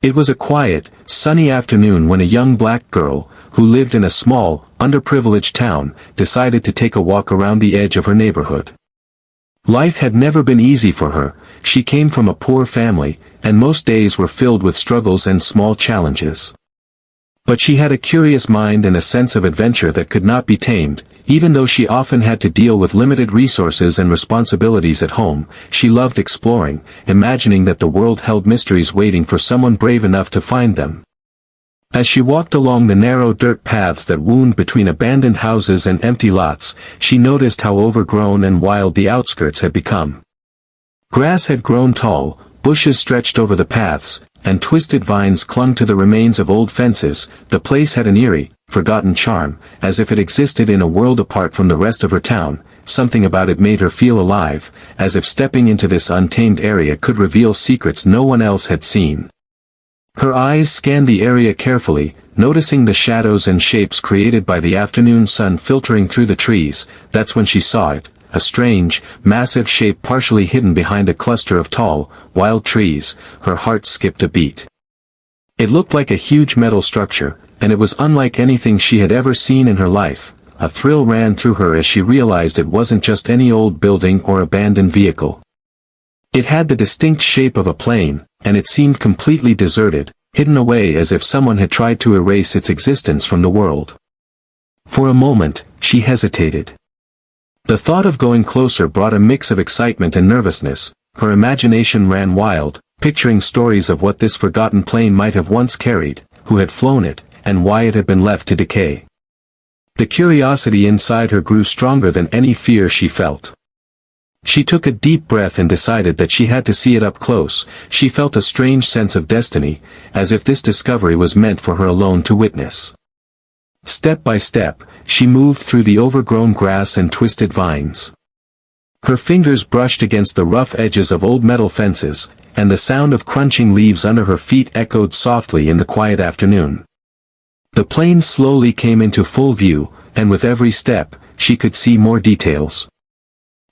It was a quiet, sunny afternoon when a young black girl, who lived in a small, underprivileged town, decided to take a walk around the edge of her neighborhood. Life had never been easy for her. She came from a poor family, and most days were filled with struggles and small challenges. But she had a curious mind and a sense of adventure that could not be tamed. Even though she often had to deal with limited resources and responsibilities at home, she loved exploring, imagining that the world held mysteries waiting for someone brave enough to find them. As she walked along the narrow dirt paths that wound between abandoned houses and empty lots, she noticed how overgrown and wild the outskirts had become. Grass had grown tall, bushes stretched over the paths, and twisted vines clung to the remains of old fences. The place had an eerie, forgotten charm, as if it existed in a world apart from the rest of her town. Something about it made her feel alive, as if stepping into this untamed area could reveal secrets no one else had seen. Her eyes scanned the area carefully, noticing the shadows and shapes created by the afternoon sun filtering through the trees. That's when she saw it, a strange, massive shape partially hidden behind a cluster of tall, wild trees. Her heart skipped a beat. It looked like a huge metal structure, and it was unlike anything she had ever seen in her life. A thrill ran through her as she realized it wasn't just any old building or abandoned vehicle. It had the distinct shape of a plane, and it seemed completely deserted, hidden away as if someone had tried to erase its existence from the world. For a moment, she hesitated. The thought of going closer brought a mix of excitement and nervousness. Her imagination ran wild, picturing stories of what this forgotten plane might have once carried, who had flown it, and why it had been left to decay. The curiosity inside her grew stronger than any fear she felt. She took a deep breath and decided that she had to see it up close. She felt a strange sense of destiny, as if this discovery was meant for her alone to witness. Step by step, she moved through the overgrown grass and twisted vines. Her fingers brushed against the rough edges of old metal fences, and the sound of crunching leaves under her feet echoed softly in the quiet afternoon. The plane slowly came into full view, and with every step, she could see more details.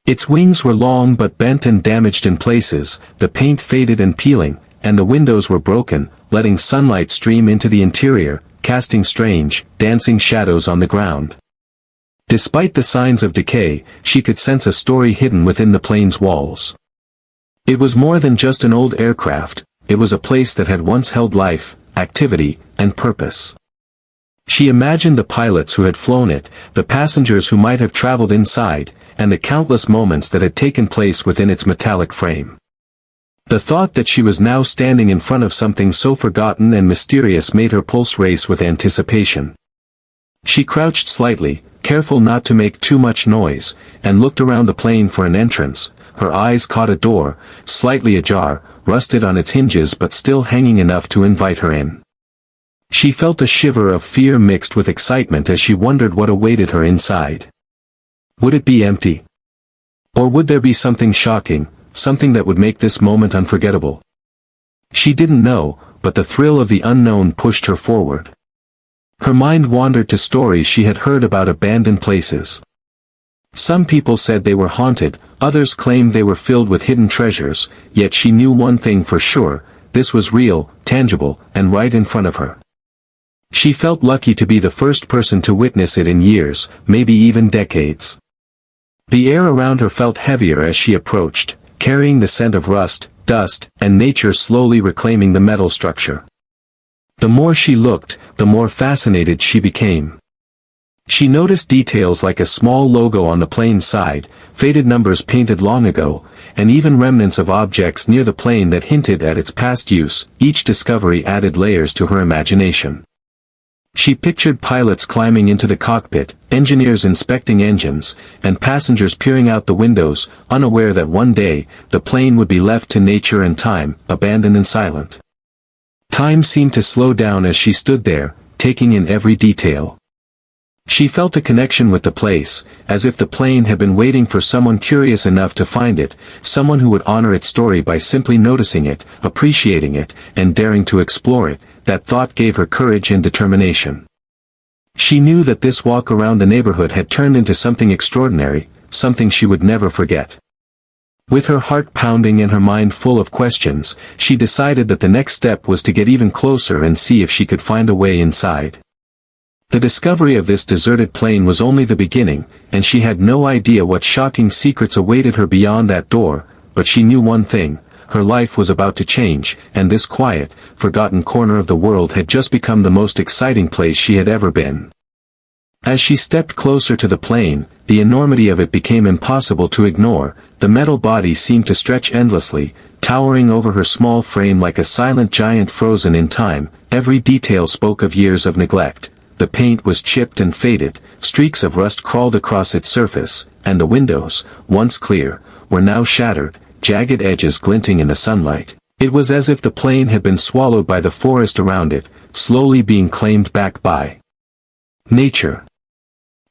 Its wings were long but bent and damaged in places, the paint faded and peeling, and the windows were broken, letting sunlight stream into the interior, casting strange, dancing shadows on the ground. Despite the signs of decay, she could sense a story hidden within the plane's walls. It was more than just an old aircraft. It was a place that had once held life, activity, and purpose. She imagined the pilots who had flown it, the passengers who might have traveled inside, and the countless moments that had taken place within its metallic frame. The thought that she was now standing in front of something so forgotten and mysterious made her pulse race with anticipation. She crouched slightly, careful not to make too much noise, and looked around the plane for an entrance. Her eyes caught a door, slightly ajar, rusted on its hinges but still hanging enough to invite her in. She felt a shiver of fear mixed with excitement as she wondered what awaited her inside. Would it be empty? Or would there be something shocking, something that would make this moment unforgettable? She didn't know, but the thrill of the unknown pushed her forward. Her mind wandered to stories she had heard about abandoned places. Some people said they were haunted, others claimed they were filled with hidden treasures, yet she knew one thing for sure: this was real, tangible, and right in front of her. She felt lucky to be the first person to witness it in years, maybe even decades. The air around her felt heavier as she approached, carrying the scent of rust, dust, and nature slowly reclaiming the metal structure. The more she looked, the more fascinated she became. She noticed details like a small logo on the plane's side, faded numbers painted long ago, and even remnants of objects near the plane that hinted at its past use. Each discovery added layers to her imagination. She pictured pilots climbing into the cockpit, engineers inspecting engines, and passengers peering out the windows, unaware that one day, the plane would be left to nature and time, abandoned and silent. Time seemed to slow down as she stood there, taking in every detail. She felt a connection with the place, as if the plane had been waiting for someone curious enough to find it, someone who would honor its story by simply noticing it, appreciating it, and daring to explore it. That thought gave her courage and determination. She knew that this walk around the neighborhood had turned into something extraordinary, something she would never forget. With her heart pounding and her mind full of questions, she decided that the next step was to get even closer and see if she could find a way inside. The discovery of this deserted plane was only the beginning, and she had no idea what shocking secrets awaited her beyond that door, but she knew one thing: her life was about to change, and this quiet, forgotten corner of the world had just become the most exciting place she had ever been. As she stepped closer to the plane, the enormity of it became impossible to ignore. The metal body seemed to stretch endlessly, towering over her small frame like a silent giant frozen in time. Every detail spoke of years of neglect. The paint was chipped and faded, streaks of rust crawled across its surface, and the windows, once clear, were now shattered, jagged edges glinting in the sunlight. It was as if the plane had been swallowed by the forest around it, slowly being claimed back by nature.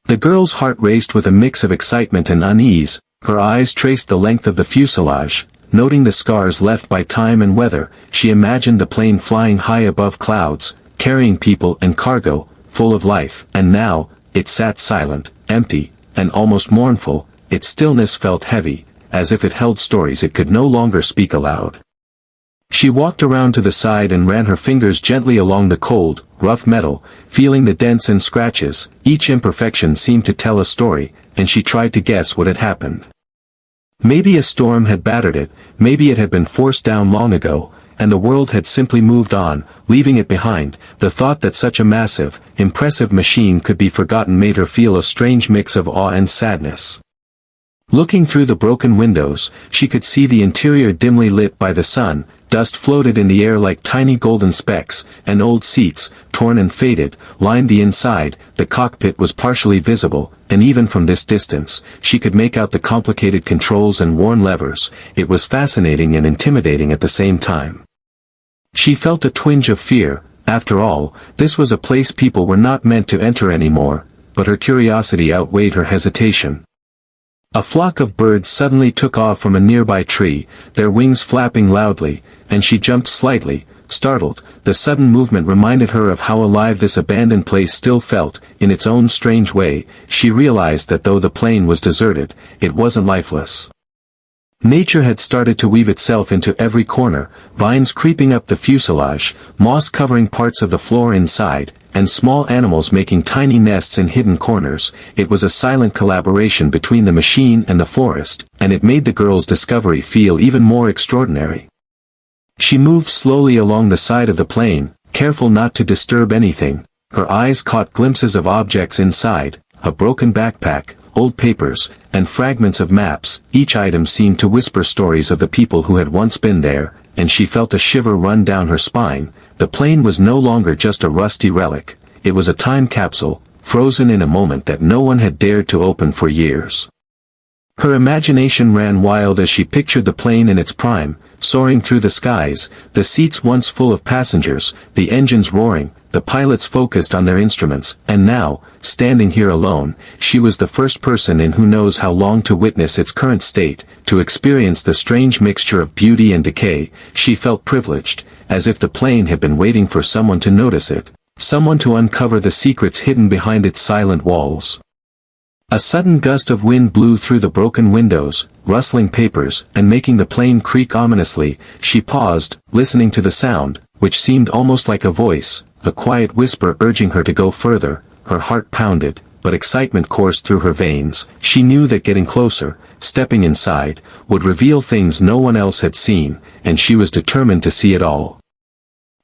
The girl's heart raced with a mix of excitement and unease. Her eyes traced the length of the fuselage, noting the scars left by time and weather. She imagined the plane flying high above clouds, carrying people and cargo, full of life. And now, it sat silent, empty, and almost mournful. Its stillness felt heavy, as if it held stories it could no longer speak aloud. She walked around to the side and ran her fingers gently along the cold, rough metal, feeling the dents and scratches. Each imperfection seemed to tell a story, and she tried to guess what had happened. Maybe a storm had battered it, maybe it had been forced down long ago, and the world had simply moved on, leaving it behind. The thought that such a massive, impressive machine could be forgotten made her feel a strange mix of awe and sadness. Looking through the broken windows, she could see the interior dimly lit by the sun. Dust floated in the air like tiny golden specks, and old seats, torn and faded, lined the inside. The cockpit was partially visible, and even from this distance, she could make out the complicated controls and worn levers. It was fascinating and intimidating at the same time. She felt a twinge of fear. After all, this was a place people were not meant to enter anymore, but her curiosity outweighed her hesitation. A flock of birds suddenly took off from a nearby tree, their wings flapping loudly, and she jumped slightly, startled. The sudden movement reminded her of how alive this abandoned place still felt. In its own strange way, she realized that though the plane was deserted, it wasn't lifeless. Nature had started to weave itself into every corner, vines creeping up the fuselage, moss covering parts of the floor inside, and small animals making tiny nests in hidden corners. It was a silent collaboration between the machine and the forest, and it made the girl's discovery feel even more extraordinary. She moved slowly along the side of the plane, careful not to disturb anything. Her eyes caught glimpses of objects inside, a broken backpack, old papers, and fragments of maps. Each item seemed to whisper stories of the people who had once been there, and she felt a shiver run down her spine. The plane was no longer just a rusty relic, it was a time capsule, frozen in a moment that no one had dared to open for years. Her imagination ran wild as she pictured the plane in its prime, soaring through the skies, the seats once full of passengers, the engines roaring, the pilots focused on their instruments. And now, standing here alone, she was the first person in who knows how long to witness its current state, to experience the strange mixture of beauty and decay. She felt privileged, as if the plane had been waiting for someone to notice it, someone to uncover the secrets hidden behind its silent walls. A sudden gust of wind blew through the broken windows, rustling papers, and making the plane creak ominously. She paused, listening to the sound, which seemed almost like a voice, a quiet whisper urging her to go further. Her heart pounded, but excitement coursed through her veins. She knew that getting closer, stepping inside, would reveal things no one else had seen, and she was determined to see it all.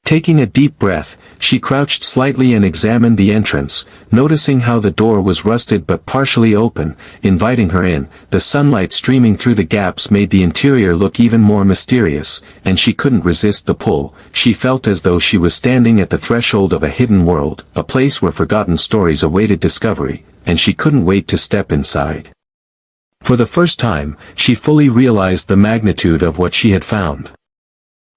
Taking a deep breath, she crouched slightly and examined the entrance, noticing how the door was rusted but partially open, inviting her in. The sunlight streaming through the gaps made the interior look even more mysterious, and she couldn't resist the pull. She felt as though she was standing at the threshold of a hidden world, a place where forgotten stories awaited discovery, and she couldn't wait to step inside. For the first time, she fully realized the magnitude of what she had found.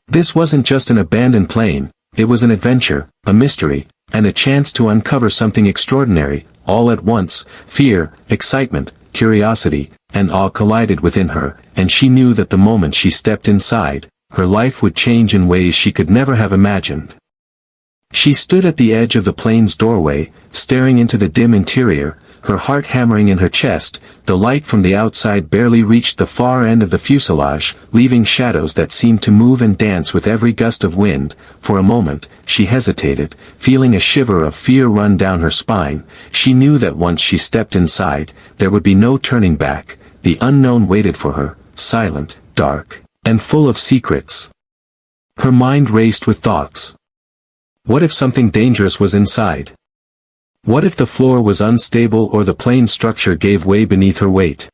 This wasn't just an abandoned plane, it was an adventure, a mystery, and a chance to uncover something extraordinary. All at once, fear, excitement, curiosity, and awe collided within her, and she knew that the moment she stepped inside, her life would change in ways she could never have imagined. She stood at the edge of the plane's doorway, staring into the dim interior, her heart hammering in her chest. The light from the outside barely reached the far end of the fuselage, leaving shadows that seemed to move and dance with every gust of wind. For a moment, she hesitated, feeling a shiver of fear run down her spine. She knew that once she stepped inside, there would be no turning back. The unknown waited for her, silent, dark, and full of secrets. Her mind raced with thoughts. What if something dangerous was inside? What if the floor was unstable or the plane structure gave way beneath her weight?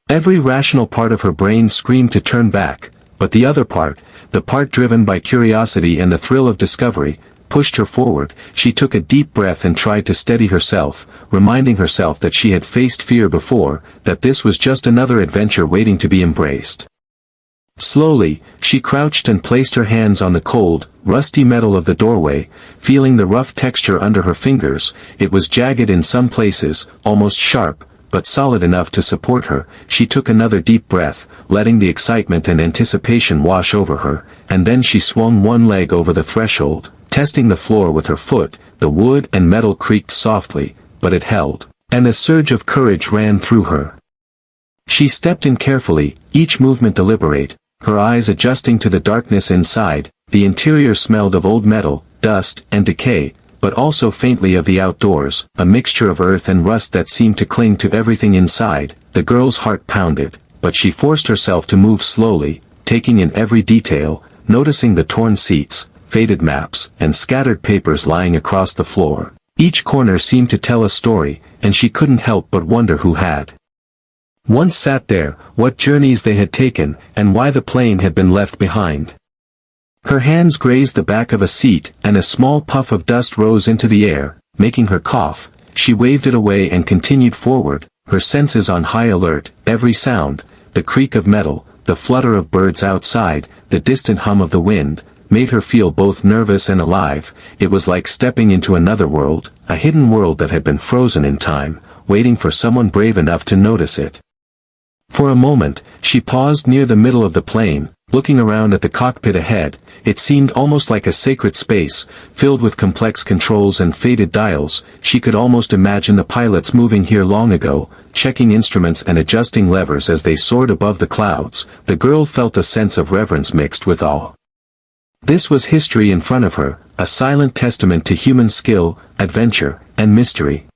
Every rational part of her brain screamed to turn back, but the other part, the part driven by curiosity and the thrill of discovery, pushed her forward. She took a deep breath and tried to steady herself, reminding herself that she had faced fear before, that this was just another adventure waiting to be embraced. Slowly, she crouched and placed her hands on the cold, rusty metal of the doorway, feeling the rough texture under her fingers. It was jagged in some places, almost sharp, but solid enough to support her. She took another deep breath, letting the excitement and anticipation wash over her, and then she swung one leg over the threshold, testing the floor with her foot. The wood and metal creaked softly, but it held, and a surge of courage ran through her. She stepped in carefully, each movement deliberate, her eyes adjusting to the darkness inside. The interior smelled of old metal, dust, and decay, but also faintly of the outdoors, a mixture of earth and rust that seemed to cling to everything inside. The girl's heart pounded, but she forced herself to move slowly, taking in every detail, noticing the torn seats, faded maps, and scattered papers lying across the floor. Each corner seemed to tell a story, and she couldn't help but wonder who had once sat there, what journeys they had taken, and why the plane had been left behind. Her hands grazed the back of a seat, and a small puff of dust rose into the air, making her cough. She waved it away and continued forward, her senses on high alert. Every sound, the creak of metal, the flutter of birds outside, the distant hum of the wind, made her feel both nervous and alive. It was like stepping into another world, a hidden world that had been frozen in time, waiting for someone brave enough to notice it. For a moment, she paused near the middle of the plane, looking around at the cockpit ahead. It seemed almost like a sacred space, filled with complex controls and faded dials. She could almost imagine the pilots moving here long ago, checking instruments and adjusting levers as they soared above the clouds. The girl felt a sense of reverence mixed with awe. This was history in front of her, a silent testament to human skill, adventure, and mystery.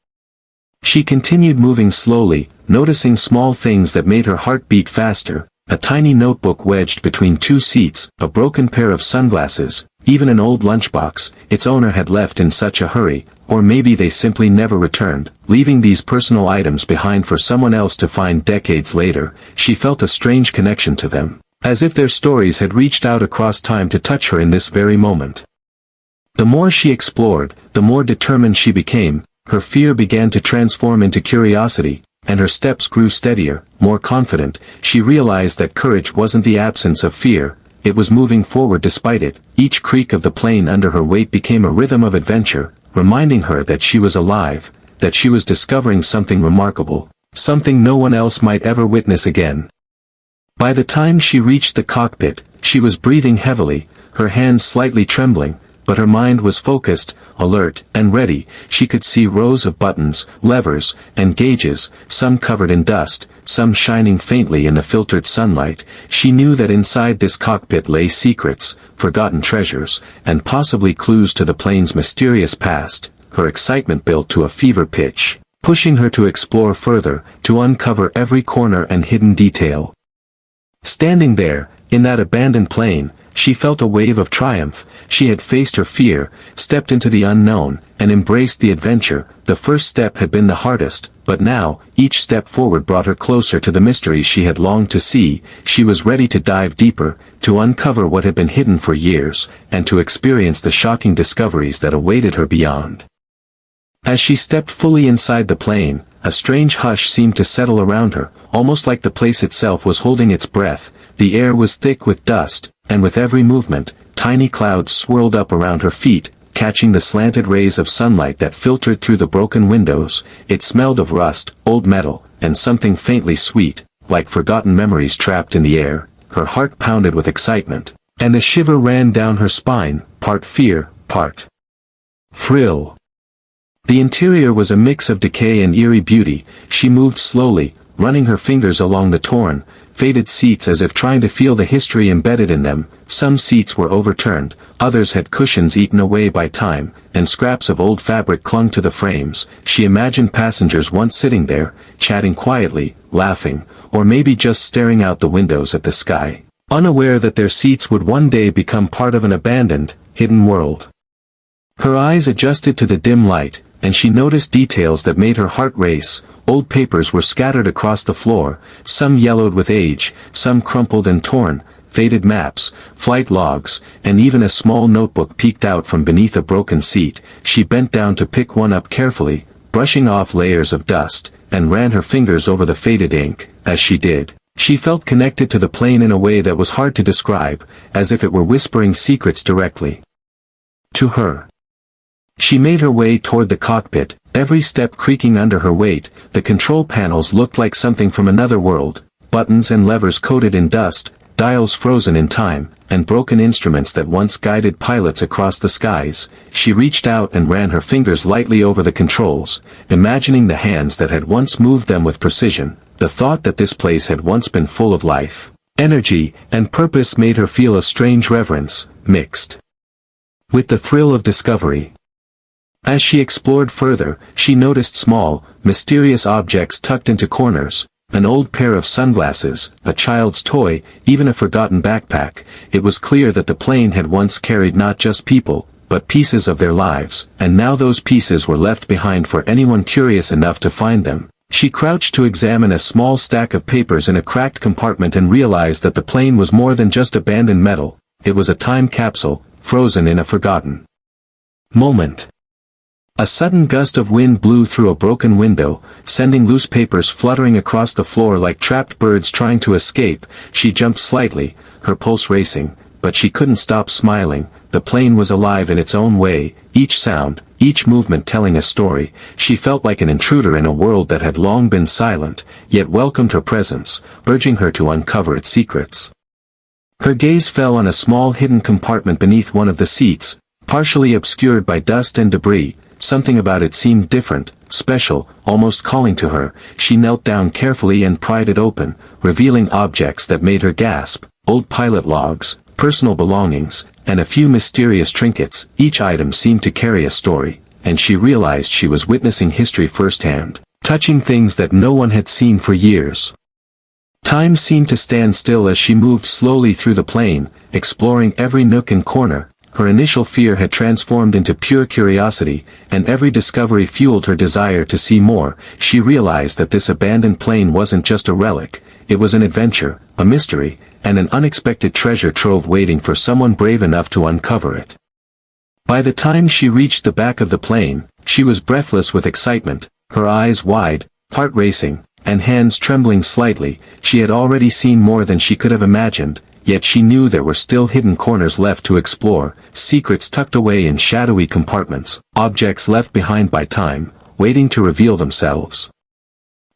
She continued moving slowly, noticing small things that made her heart beat faster. A tiny notebook wedged between two seats, a broken pair of sunglasses, even an old lunchbox. Its owner had left in such a hurry, or maybe they simply never returned, leaving these personal items behind for someone else to find decades later. She felt a strange connection to them, as if their stories had reached out across time to touch her in this very moment. The more she explored, the more determined she became. Her fear began to transform into curiosity, and her steps grew steadier, more confident. She realized that courage wasn't the absence of fear, it was moving forward despite it. Each creak of the plane under her weight became a rhythm of adventure, reminding her that she was alive, that she was discovering something remarkable, something no one else might ever witness again. By the time she reached the cockpit, she was breathing heavily, her hands slightly trembling, but her mind was focused, alert, and ready. She could see rows of buttons, levers, and gauges, some covered in dust, some shining faintly in the filtered sunlight. She knew that inside this cockpit lay secrets, forgotten treasures, and possibly clues to the plane's mysterious past. Her excitement built to a fever pitch, pushing her to explore further, to uncover every corner and hidden detail. Standing there, in that abandoned plane, she felt a wave of triumph. She had faced her fear, stepped into the unknown, and embraced the adventure. The first step had been the hardest, but now, each step forward brought her closer to the mysteries she had longed to see. She was ready to dive deeper, to uncover what had been hidden for years, and to experience the shocking discoveries that awaited her beyond. As she stepped fully inside the plane, a strange hush seemed to settle around her, almost like the place itself was holding its breath. The air was thick with dust, and with every movement, tiny clouds swirled up around her feet, catching the slanted rays of sunlight that filtered through the broken windows. It smelled of rust, old metal, and something faintly sweet, like forgotten memories trapped in the air. Her heart pounded with excitement, and a shiver ran down her spine, part fear, part thrill. The interior was a mix of decay and eerie beauty. She moved slowly, running her fingers along the torn, faded seats as if trying to feel the history embedded in them. Some seats were overturned, others had cushions eaten away by time, and scraps of old fabric clung to the frames. She imagined passengers once sitting there, chatting quietly, laughing, or maybe just staring out the windows at the sky, unaware that their seats would one day become part of an abandoned, hidden world. Her eyes adjusted to the dim light, and she noticed details that made her heart race. Old papers were scattered across the floor, some yellowed with age, some crumpled and torn, faded maps, flight logs, and even a small notebook peeked out from beneath a broken seat. She bent down to pick one up carefully, brushing off layers of dust, and ran her fingers over the faded ink. As she did, she felt connected to the plane in a way that was hard to describe, as if it were whispering secrets directly to her. She made her way toward the cockpit, every step creaking under her weight. The control panels looked like something from another world, buttons and levers coated in dust, dials frozen in time, and broken instruments that once guided pilots across the skies. She reached out and ran her fingers lightly over the controls, imagining the hands that had once moved them with precision. The thought that this place had once been full of life, energy, and purpose made her feel a strange reverence, mixed with the thrill of discovery. As she explored further, she noticed small, mysterious objects tucked into corners, an old pair of sunglasses, a child's toy, even a forgotten backpack. It was clear that the plane had once carried not just people, but pieces of their lives, and now those pieces were left behind for anyone curious enough to find them. She crouched to examine a small stack of papers in a cracked compartment and realized that the plane was more than just abandoned metal. It was a time capsule, frozen in a forgotten moment. A sudden gust of wind blew through a broken window, sending loose papers fluttering across the floor like trapped birds trying to escape. She jumped slightly, her pulse racing, but she couldn't stop smiling. The plane was alive in its own way, each sound, each movement telling a story. She felt like an intruder in a world that had long been silent, yet welcomed her presence, urging her to uncover its secrets. Her gaze fell on a small hidden compartment beneath one of the seats, partially obscured by dust and debris. Something about it seemed different, special, almost calling to her. She knelt down carefully and pried it open, revealing objects that made her gasp: old pilot logs, personal belongings, and a few mysterious trinkets. Each item seemed to carry a story, and she realized she was witnessing history firsthand, touching things that no one had seen for years. Time seemed to stand still as she moved slowly through the plane, exploring every nook and corner. Her initial fear had transformed into pure curiosity, and every discovery fueled her desire to see more. She realized that this abandoned plane wasn't just a relic, it was an adventure, a mystery, and an unexpected treasure trove waiting for someone brave enough to uncover it. By the time she reached the back of the plane, she was breathless with excitement, her eyes wide, heart racing, and hands trembling slightly. She had already seen more than she could have imagined. Yet she knew there were still hidden corners left to explore, secrets tucked away in shadowy compartments, objects left behind by time, waiting to reveal themselves.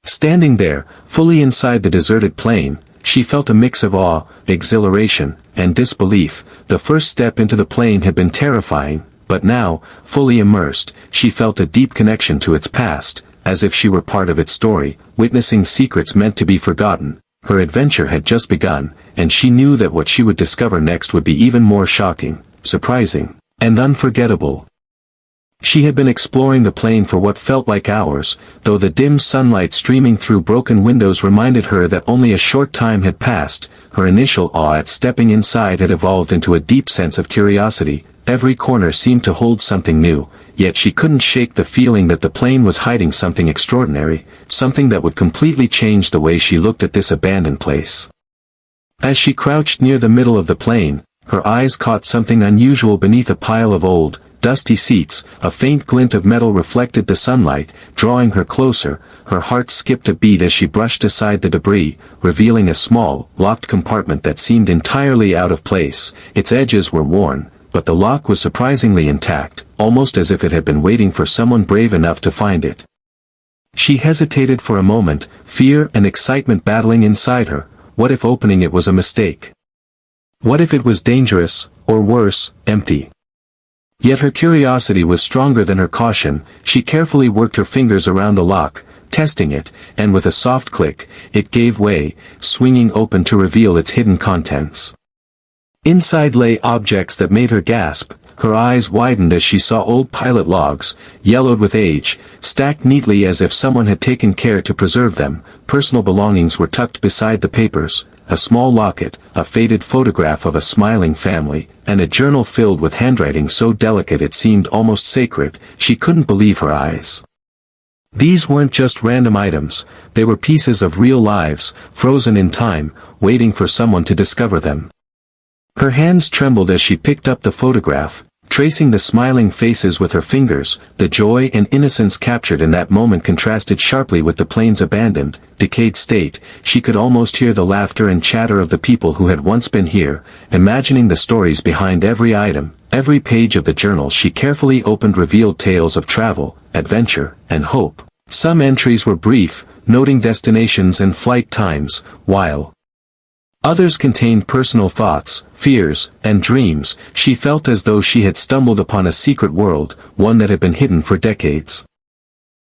Standing there, fully inside the deserted plane, she felt a mix of awe, exhilaration, and disbelief. The first step into the plane had been terrifying, but now, fully immersed, she felt a deep connection to its past, as if she were part of its story, witnessing secrets meant to be forgotten. Her adventure had just begun, and she knew that what she would discover next would be even more shocking, surprising, and unforgettable. She had been exploring the plane for what felt like hours, though the dim sunlight streaming through broken windows reminded her that only a short time had passed. Her initial awe at stepping inside had evolved into a deep sense of curiosity. Every corner seemed to hold something new, yet she couldn't shake the feeling that the plane was hiding something extraordinary, something that would completely change the way she looked at this abandoned place. As she crouched near the middle of the plane, her eyes caught something unusual beneath a pile of old, dusty seats. A faint glint of metal reflected the sunlight, drawing her closer. Her heart skipped a beat as she brushed aside the debris, revealing a small, locked compartment that seemed entirely out of place. Its edges were worn, but the lock was surprisingly intact, almost as if it had been waiting for someone brave enough to find it. She hesitated for a moment, fear and excitement battling inside her. What if opening it was a mistake? What if it was dangerous, or worse, empty? Yet her curiosity was stronger than her caution. She carefully worked her fingers around the lock, testing it, and with a soft click, it gave way, swinging open to reveal its hidden contents. Inside lay objects that made her gasp. Her eyes widened as she saw old pilot logs, yellowed with age, stacked neatly as if someone had taken care to preserve them. Personal belongings were tucked beside the papers, a small locket, a faded photograph of a smiling family, and a journal filled with handwriting so delicate it seemed almost sacred. She couldn't believe her eyes. These weren't just random items, they were pieces of real lives, frozen in time, waiting for someone to discover them. Her hands trembled as she picked up the photograph, tracing the smiling faces with her fingers. The joy and innocence captured in that moment contrasted sharply with the plane's abandoned, decayed state. She could almost hear the laughter and chatter of the people who had once been here, imagining the stories behind every item. Every page of the journal she carefully opened revealed tales of travel, adventure, and hope. Some entries were brief, noting destinations and flight times, while others contained personal thoughts, fears, and dreams. She felt as though she had stumbled upon a secret world, one that had been hidden for decades.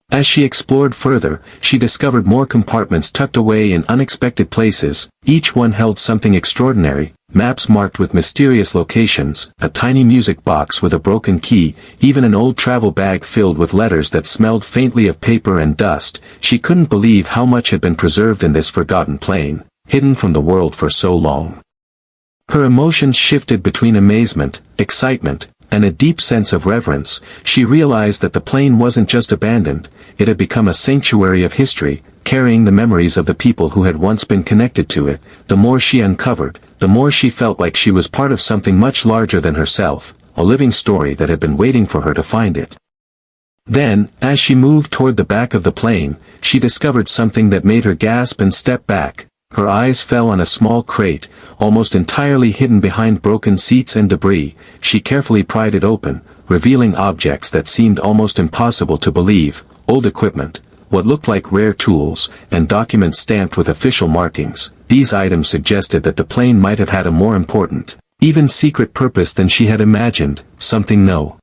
As she explored further, she discovered more compartments tucked away in unexpected places. Each one held something extraordinary: maps marked with mysterious locations, a tiny music box with a broken key, even an old travel bag filled with letters that smelled faintly of paper and dust. She couldn't believe how much had been preserved in this forgotten plane, hidden from the world for so long. Her emotions shifted between amazement, excitement, and a deep sense of reverence. She realized that the plane wasn't just abandoned, it had become a sanctuary of history, carrying the memories of the people who had once been connected to it. The more she uncovered, the more she felt like she was part of something much larger than herself, a living story that had been waiting for her to find it. Then, as she moved toward the back of the plane, she discovered something that made her gasp and step back. Her eyes fell on a small crate, almost entirely hidden behind broken seats and debris. She carefully pried it open, revealing objects that seemed almost impossible to believe: old equipment, what looked like rare tools, and documents stamped with official markings. These items suggested that the plane might have had a more important, even secret purpose than she had imagined, something no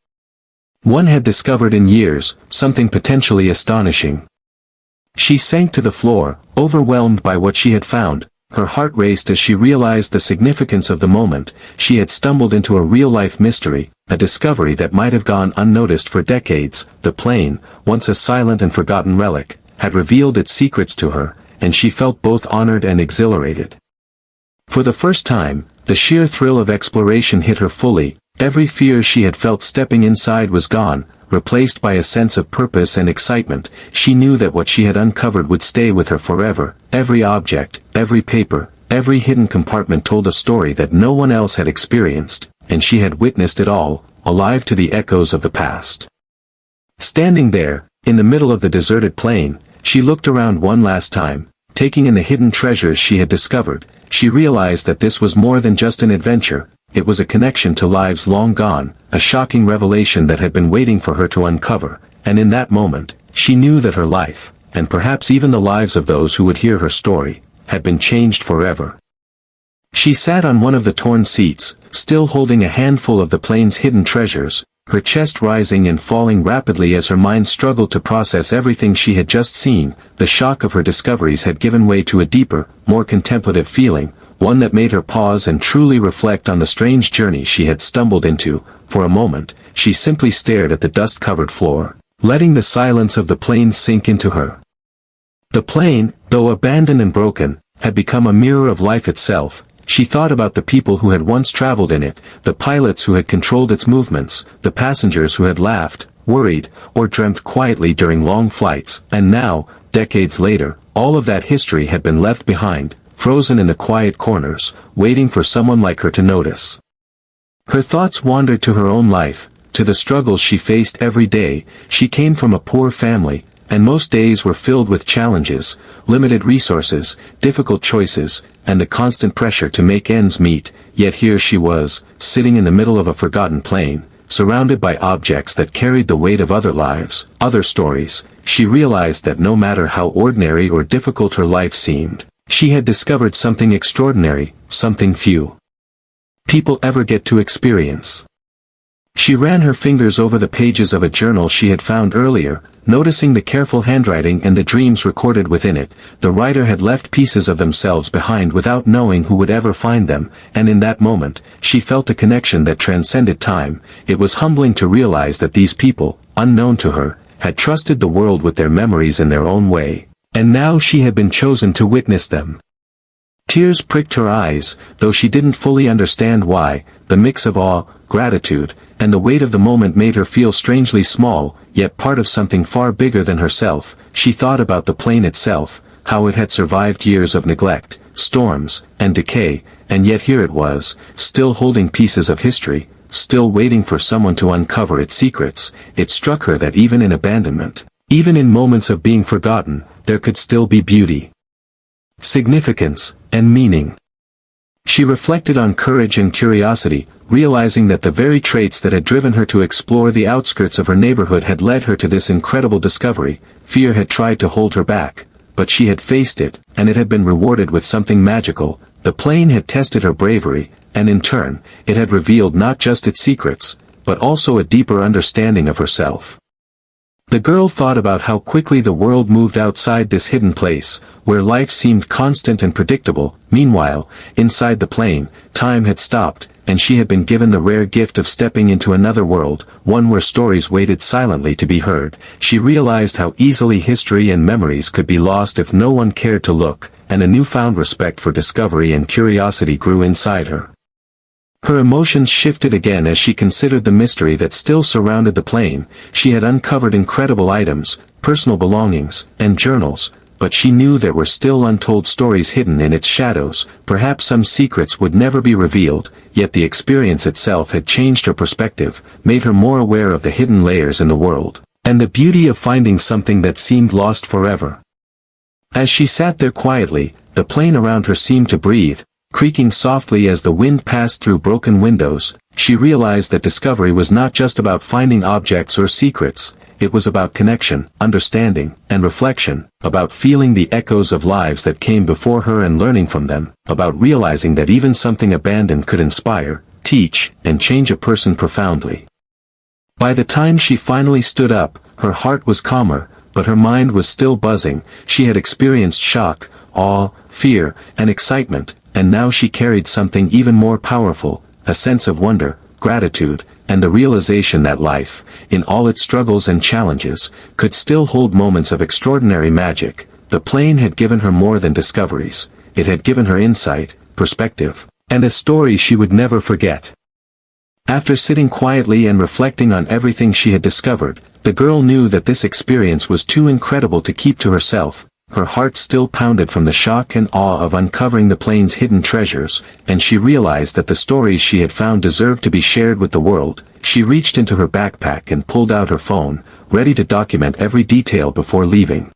one had discovered in years, something potentially astonishing. She sank to the floor, overwhelmed by what she had found. Her heart raced as she realized the significance of the moment. She had stumbled into a real-life mystery, a discovery that might have gone unnoticed for decades. The plane, once a silent and forgotten relic, had revealed its secrets to her, and she felt both honored and exhilarated. For the first time, the sheer thrill of exploration hit her fully. Every fear she had felt stepping inside was gone, replaced by a sense of purpose and excitement. She knew that what she had uncovered would stay with her forever. Every object, every paper, every hidden compartment told a story that no one else had experienced, and she had witnessed it all, alive to the echoes of the past. Standing there, in the middle of the deserted plain, she looked around one last time, taking in the hidden treasures she had discovered. She realized that this was more than just an adventure. It was a connection to lives long gone, a shocking revelation that had been waiting for her to uncover, and in that moment, she knew that her life, and perhaps even the lives of those who would hear her story, had been changed forever. She sat on one of the torn seats, still holding a handful of the plane's hidden treasures, her chest rising and falling rapidly as her mind struggled to process everything she had just seen. The shock of her discoveries had given way to a deeper, more contemplative feeling, one that made her pause and truly reflect on the strange journey she had stumbled into. For a moment, she simply stared at the dust-covered floor, letting the silence of the plane sink into her. The plane, though abandoned and broken, had become a mirror of life itself. She thought about the people who had once traveled in it, the pilots who had controlled its movements, the passengers who had laughed, worried, or dreamt quietly during long flights, and now, decades later, all of that history had been left behind, frozen in the quiet corners, waiting for someone like her to notice. Her thoughts wandered to her own life, to the struggles she faced every day. She came from a poor family, and most days were filled with challenges, limited resources, difficult choices, and the constant pressure to make ends meet. Yet here she was, sitting in the middle of a forgotten plane, surrounded by objects that carried the weight of other lives, other stories. She realized that no matter how ordinary or difficult her life seemed, she had discovered something extraordinary, something few people ever get to experience. She ran her fingers over the pages of a journal she had found earlier, noticing the careful handwriting and the dreams recorded within it. The writer had left pieces of themselves behind without knowing who would ever find them, and in that moment, she felt a connection that transcended time. It was humbling to realize that these people, unknown to her, had trusted the world with their memories in their own way, and now she had been chosen to witness them. Tears pricked her eyes, though she didn't fully understand why. The mix of awe, gratitude, and the weight of the moment made her feel strangely small, yet part of something far bigger than herself. She thought about the plane itself, how it had survived years of neglect, storms, and decay, and yet here it was, still holding pieces of history, still waiting for someone to uncover its secrets. It struck her that even in abandonment, even in moments of being forgotten, there could still be beauty, significance, and meaning. She reflected on courage and curiosity, realizing that the very traits that had driven her to explore the outskirts of her neighborhood had led her to this incredible discovery. Fear had tried to hold her back, but she had faced it, and it had been rewarded with something magical. The plane had tested her bravery, and in turn, it had revealed not just its secrets, but also a deeper understanding of herself. The girl thought about how quickly the world moved outside this hidden place, where life seemed constant and predictable. Meanwhile, inside the plane, time had stopped, and she had been given the rare gift of stepping into another world, one where stories waited silently to be heard. She realized how easily history and memories could be lost if no one cared to look, and a newfound respect for discovery and curiosity grew inside her. Her emotions shifted again as she considered the mystery that still surrounded the plane. She had uncovered incredible items, personal belongings, and journals, but she knew there were still untold stories hidden in its shadows. Perhaps some secrets would never be revealed, yet the experience itself had changed her perspective, made her more aware of the hidden layers in the world, and the beauty of finding something that seemed lost forever. As she sat there quietly, the plane around her seemed to breathe, creaking softly as the wind passed through broken windows. She realized that discovery was not just about finding objects or secrets. It was about connection, understanding, and reflection, about feeling the echoes of lives that came before her and learning from them, about realizing that even something abandoned could inspire, teach, and change a person profoundly. By the time she finally stood up, her heart was calmer, but her mind was still buzzing. She had experienced shock, awe, fear, and excitement, and now she carried something even more powerful, a sense of wonder, gratitude, and the realization that life, in all its struggles and challenges, could still hold moments of extraordinary magic. The plane had given her more than discoveries. It had given her insight, perspective, and a story she would never forget. After sitting quietly and reflecting on everything she had discovered, the girl knew that this experience was too incredible to keep to herself. Her heart still pounded from the shock and awe of uncovering the plane's hidden treasures, and she realized that the stories she had found deserved to be shared with the world. She reached into her backpack and pulled out her phone, ready to document every detail before leaving.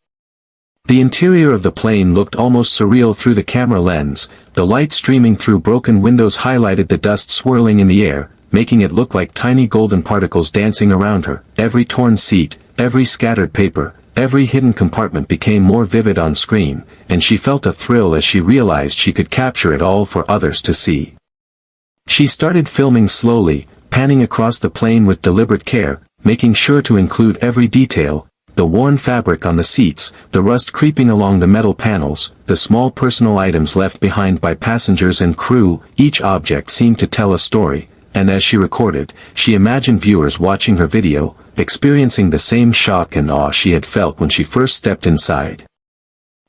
The interior of the plane looked almost surreal through the camera lens. The light streaming through broken windows highlighted the dust swirling in the air, making it look like tiny golden particles dancing around her. Every torn seat, every scattered paper, every hidden compartment became more vivid on screen, and she felt a thrill as she realized she could capture it all for others to see. She started filming slowly, panning across the plane with deliberate care, making sure to include every detail: the worn fabric on the seats, the rust creeping along the metal panels, the small personal items left behind by passengers and crew. Each object seemed to tell a story, and as she recorded, she imagined viewers watching her video, experiencing the same shock and awe she had felt when she first stepped inside.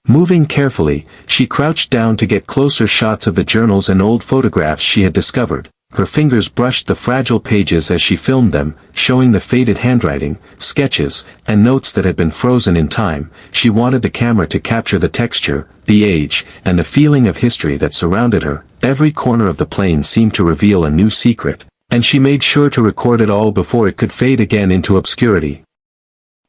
Moving carefully, she crouched down to get closer shots of the journals and old photographs she had discovered. Her fingers brushed the fragile pages as she filmed them, showing the faded handwriting, sketches, and notes that had been frozen in time. She wanted the camera to capture the texture, the age, and the feeling of history that surrounded her. Every corner of the plane seemed to reveal a new secret, and she made sure to record it all before it could fade again into obscurity.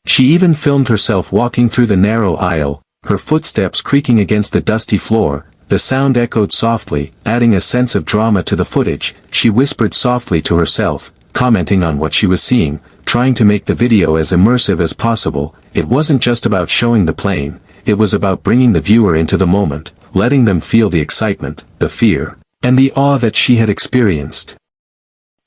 She even filmed herself walking through the narrow aisle, her footsteps creaking against the dusty floor. The sound echoed softly, adding a sense of drama to the footage. She whispered softly to herself, commenting on what she was seeing, trying to make the video as immersive as possible. It wasn't just about showing the plane, it was about bringing the viewer into the moment, letting them feel the excitement, the fear, and the awe that she had experienced.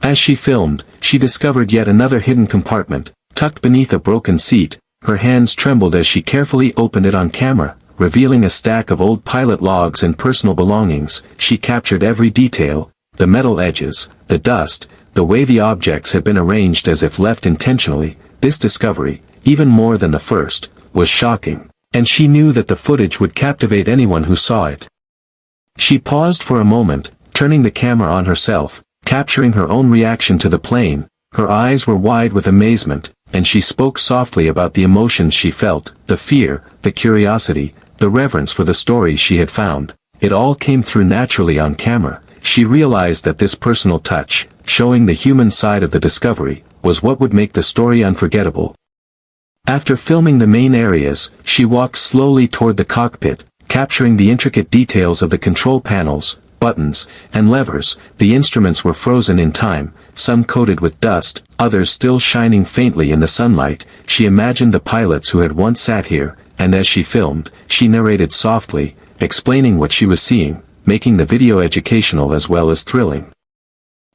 As she filmed, she discovered yet another hidden compartment, tucked beneath a broken seat. Her hands trembled as she carefully opened it on camera, revealing a stack of old pilot logs and personal belongings. She captured every detail, the metal edges, the dust, the way the objects had been arranged as if left intentionally. This discovery, even more than the first, was shocking, and she knew that the footage would captivate anyone who saw it. She paused for a moment, turning the camera on herself, capturing her own reaction to the plane. Her eyes were wide with amazement, and she spoke softly about the emotions she felt, the fear, the curiosity, the reverence for the stories she had found. It all came through naturally on camera. She realized that this personal touch, showing the human side of the discovery, was what would make the story unforgettable. After filming the main areas, she walked slowly toward the cockpit, capturing the intricate details of the control panels, buttons, and levers. The instruments were frozen in time, some coated with dust, others still shining faintly in the sunlight. She imagined the pilots who had once sat here, and as she filmed, she narrated softly, explaining what she was seeing, making the video educational as well as thrilling.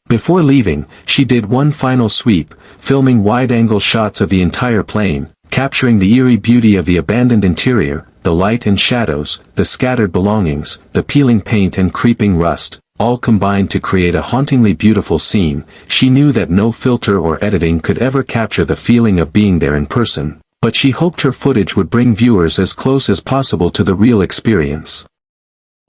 Before leaving, she did one final sweep, filming wide-angle shots of the entire plane, capturing the eerie beauty of the abandoned interior, the light and shadows, the scattered belongings, the peeling paint and creeping rust, all combined to create a hauntingly beautiful scene. She knew that no filter or editing could ever capture the feeling of being there in person, but she hoped her footage would bring viewers as close as possible to the real experience.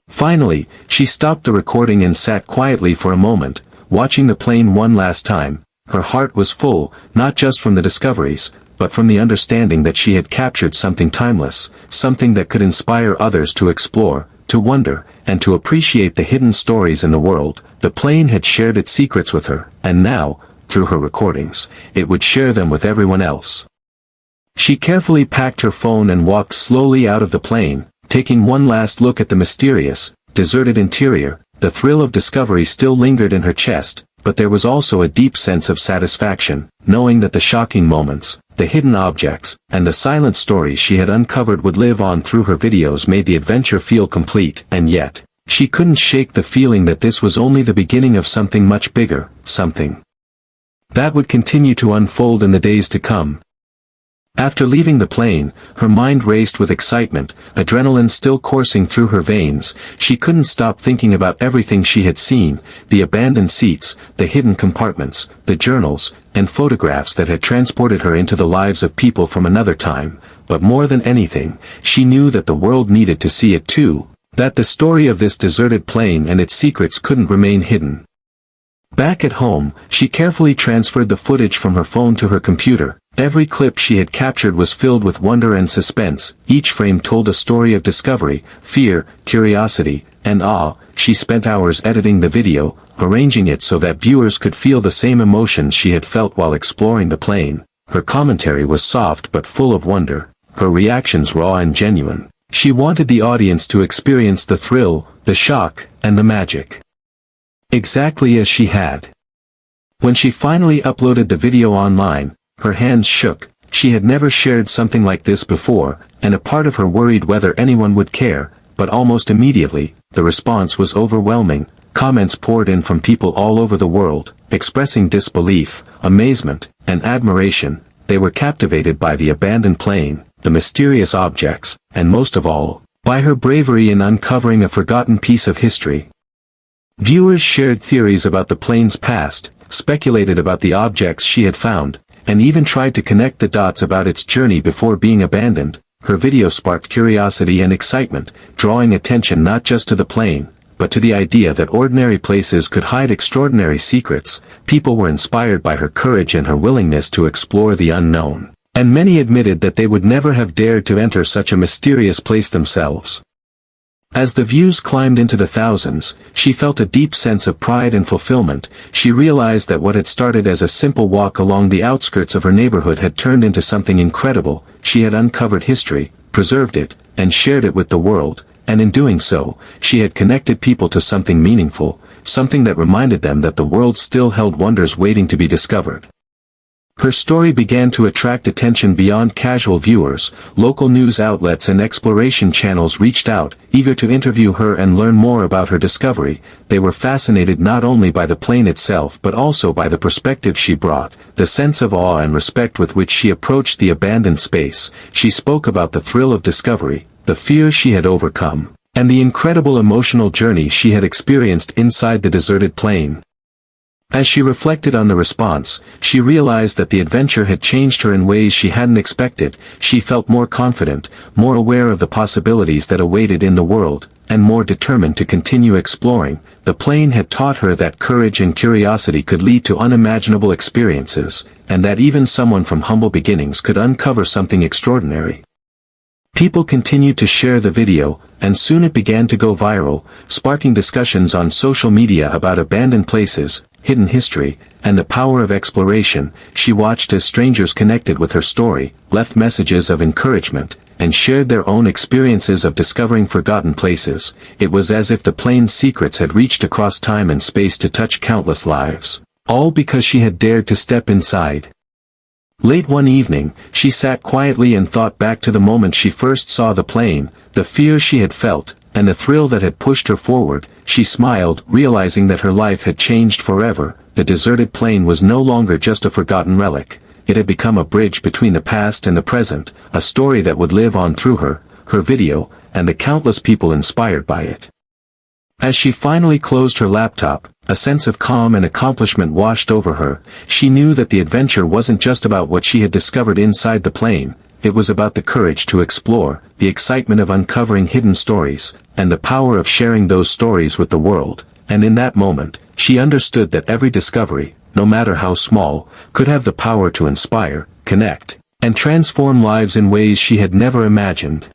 Finally, she stopped the recording and sat quietly for a moment, watching the plane one last time. Her heart was full, not just from the discoveries, but from the understanding that she had captured something timeless, something that could inspire others to explore, to wonder, and to appreciate the hidden stories in the world. The plane had shared its secrets with her, and now, through her recordings, it would share them with everyone else. She carefully packed her phone and walked slowly out of the plane, taking one last look at the mysterious, deserted interior. The thrill of discovery still lingered in her chest, but there was also a deep sense of satisfaction, knowing that the shocking moments, the hidden objects, and the silent stories she had uncovered would live on through her videos made the adventure feel complete. And yet, she couldn't shake the feeling that this was only the beginning of something much bigger, something that would continue to unfold in the days to come. After leaving the plane, her mind raced with excitement, adrenaline still coursing through her veins. She couldn't stop thinking about everything she had seen, the abandoned seats, the hidden compartments, the journals, and photographs that had transported her into the lives of people from another time. But more than anything, she knew that the world needed to see it too, that the story of this deserted plane and its secrets couldn't remain hidden. Back at home, she carefully transferred the footage from her phone to her computer. Every clip she had captured was filled with wonder and suspense. Each frame told a story of discovery, fear, curiosity, and awe. She spent hours editing the video, arranging it so that viewers could feel the same emotions she had felt while exploring the plane. Her commentary was soft but full of wonder, her reactions raw and genuine. She wanted the audience to experience the thrill, the shock, and the magic, exactly as she had. When she finally uploaded the video online, her hands shook. She had never shared something like this before, and a part of her worried whether anyone would care, but almost immediately, the response was overwhelming. Comments poured in from people all over the world, expressing disbelief, amazement, and admiration. They were captivated by the abandoned plane, the mysterious objects, and most of all, by her bravery in uncovering a forgotten piece of history. Viewers shared theories about the plane's past, speculated about the objects she had found, and even tried to connect the dots about its journey before being abandoned. Her video sparked curiosity and excitement, drawing attention not just to the plane, but to the idea that ordinary places could hide extraordinary secrets. People were inspired by her courage and her willingness to explore the unknown, and many admitted that they would never have dared to enter such a mysterious place themselves. As the views climbed into the thousands, she felt a deep sense of pride and fulfillment. She realized that what had started as a simple walk along the outskirts of her neighborhood had turned into something incredible. She had uncovered history, preserved it, and shared it with the world, and in doing so, she had connected people to something meaningful, something that reminded them that the world still held wonders waiting to be discovered. Her story began to attract attention beyond casual viewers. Local news outlets and exploration channels reached out, eager to interview her and learn more about her discovery. They were fascinated not only by the plane itself but also by the perspective she brought, the sense of awe and respect with which she approached the abandoned space. She spoke about the thrill of discovery, the fear she had overcome, and the incredible emotional journey she had experienced inside the deserted plane. As she reflected on the response, she realized that the adventure had changed her in ways she hadn't expected. She felt more confident, more aware of the possibilities that awaited in the world, and more determined to continue exploring. The plane had taught her that courage and curiosity could lead to unimaginable experiences, and that even someone from humble beginnings could uncover something extraordinary. People continued to share the video, and soon it began to go viral, sparking discussions on social media about abandoned places, hidden history, and the power of exploration. She watched as strangers connected with her story, left messages of encouragement, and shared their own experiences of discovering forgotten places. It was as if the plane's secrets had reached across time and space to touch countless lives, all because she had dared to step inside. Late one evening, she sat quietly and thought back to the moment she first saw the plane, the fear she had felt, and the thrill that had pushed her forward. She smiled, realizing that her life had changed forever. The deserted plane was no longer just a forgotten relic. It had become a bridge between the past and the present, a story that would live on through her, her video, and the countless people inspired by it. As she finally closed her laptop, a sense of calm and accomplishment washed over her. She knew that the adventure wasn't just about what she had discovered inside the plane. It was about the courage to explore, the excitement of uncovering hidden stories, and the power of sharing those stories with the world. And in that moment, she understood that every discovery, no matter how small, could have the power to inspire, connect, and transform lives in ways she had never imagined.